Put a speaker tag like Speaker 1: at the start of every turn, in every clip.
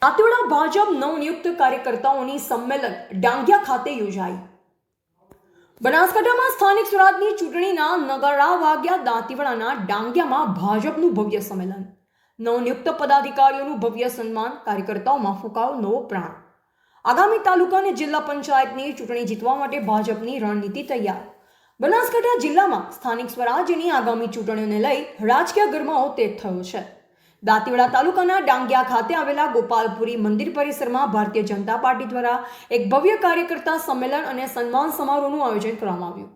Speaker 1: દાંતીવાડા ભાજપ નવનિયુક્ત કાર્યકર્તાઓની સંમેલન ડાંગિયા ખાતે યોજાઈ। બનાસકાંઠામાં સ્થાનિક સ્વરાજની ચૂંટણીના નગારા વાગ્યા। દાંતીવાડાના ડાંગિયામાં ભાજપનું ભવ્ય સંમેલન, નવનિયુક્ત પદાધિકારીઓનું ભવ્ય સન્માન, કાર્યકર્તાઓમાં ફૂંકાયો નવો પ્રાણ। આગામી તાલુકા અને જિલ્લા પંચાયતની ચૂંટણી જીતવા માટે ભાજપની રણનીતિ તૈયાર। બનાસકાંઠા જિલ્લામાં સ્થાનિક સ્વરાજ્યની આગામી ચૂંટણીઓને લઈ રાજકીય ગરમાવો તેજ થયો છે। દાંતીવાડા તાલુકાના ડાંગિયા ખાતે આવેલા ગોપાલપુરી મંદિર પરિસરમાં ભારતીય જનતા પાર્ટી દ્વારા એક ભવ્ય કાર્યકર્તા સંમેલન અને સન્માન સમારોહનું આયોજન કરવામાં આવ્યું।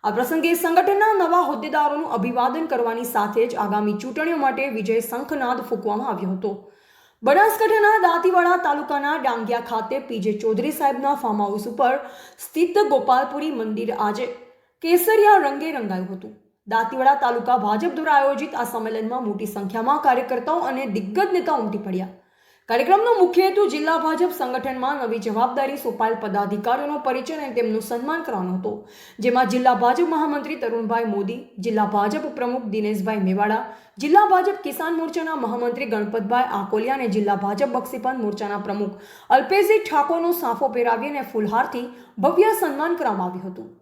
Speaker 1: આ પ્રસંગે સંગઠનના નવા હોદ્દેદારોનું અભિવાદન કરવાની સાથે જ આગામી ચૂંટણીઓ માટે વિજય શંખનાદ ફૂંકવામાં આવ્યો હતો। બનાસકાંઠાના દાંતીવાડા તાલુકાના ડાંગિયા ખાતે પીજે ચૌધરી સાહેબના ફાર્મ હાઉસ ઉપર સ્થિત ગોપાલપુરી મંદિર આજે કેસરિયા રંગે રંગાયું હતું। દાંતીવાડા તાલુકા ભાજપ દ્વારા આયોજિત આ સંમેલનમાં મોટી સંખ્યામાં કાર્યકર્તાઓ અને દિગ્ગજ નેતાઓ ઉમટી પડ્યા। કાર્યક્રમનો મુખ્ય હેતુ જિલ્લા ભાજપ સંગઠનમાં નવી જવાબદારી સોંપાયેલ પદાધિકારીઓનો પરિચય અને તેમનું સન્માન કરવાનો હતો, જેમાં જિલ્લા ભાજપ મહામંત્રી તરુણભાઈ મોદી, જિલ્લા ભાજપ પ્રમુખ દિનેશભાઈ મેવાડા, જિલ્લા ભાજપ કિસાન મોરચાના મહામંત્રી ગણપતભાઈ આકોલિયા અને જિલ્લા ભાજપ બક્ષીપંથ મોરચાના પ્રમુખ અલ્પેશજી ઠાકોરનો સાફો પહેરાવી અને ફૂલહારથી ભવ્ય સન્માન કરવામાં આવ્યું હતું।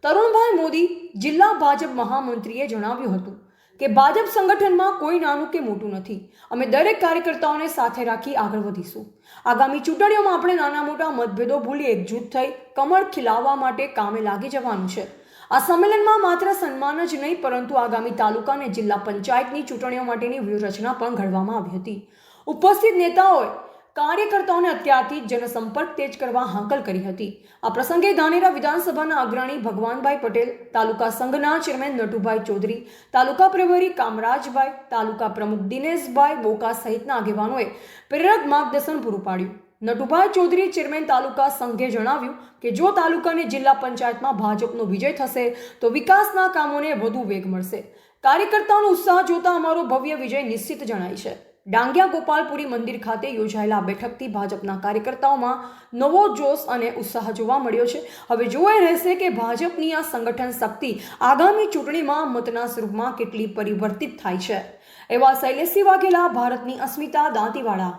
Speaker 1: તરુણભાઈ મોદી, જિલ્લા ભાજપ મહામંત્રીએ જણાવ્યું હતું કે ભાજપ સંગઠનમાં કોઈ નાનું કે મોટું નથી। અમે દરેક કાર્યકર્તાઓને સાથે રાખી આગળ વધીશું। આગામી ચૂંટણીઓમાં આપણે નાના મોટા મતભેદો ભૂલી એકજૂથ થઈ કમળ ખીલાવવા માટે કામે લાગી જવાનું છે। આ સંમેલનમાં માત્ર સન્માન જ નહીં, પરંતુ આગામી તાલુકા અને જિલ્લા પંચાયતની ચૂંટણીઓ માટેની વ્યૂહરચના પણ ઘડવામાં આવી હતી। ઉપસ્થિત નેતાઓએ કાર્યકર્તાઓને અત્યારથી જનસંપર્ક તેજ કરવા હાકલ કરી હતી। આ પ્રસંગે ધાનેરા વિધાનસભાના અગ્રણી ભગવાનભાઈ પટેલ, તાલુકા સંઘના ચેરમેન નટુભાઈ ચૌધરી, તાલુકા પ્રભારી કામરાજભાઈ, તાલુકા પ્રમુખ દિનેશભાઈ બોકા સહિતના આગેવાનોએ પ્રેરક માર્ગદર્શન પૂરું પાડ્યું। નટુભાઈ ચૌધરી, ચેરમેન તાલુકા સંઘે જણાવ્યું કે જો તાલુકા અને જિલ્લા પંચાયતમાં ભાજપનો વિજય થશે તો વિકાસના કામોને વધુ વેગ મળશે। કાર્યકર્તાઓનો ઉત્સાહ જોતા અમારો ભવ્ય વિજય નિશ્ચિત જણાય છે। ડાંગિયા ગોપાલપુરી મંદિર ખાતે યોજાયેલા બેઠકથી ભાજપના કાર્યકર્તાઓમાં નવો જોશ અને ઉત્સાહ જોવા મળ્યો છે। હવે જોવાઈ રહેશે કે ભાજપની આ સંગઠન શક્તિ આગામી ચૂંટણીમાં મતના સ્વરૂપમાં કેટલી પરિવર્તિત થાય છે। એવા શૈલેષસિંહ વાઘેલા, ભારતની અસ્મિતા, દાંતીવાડા।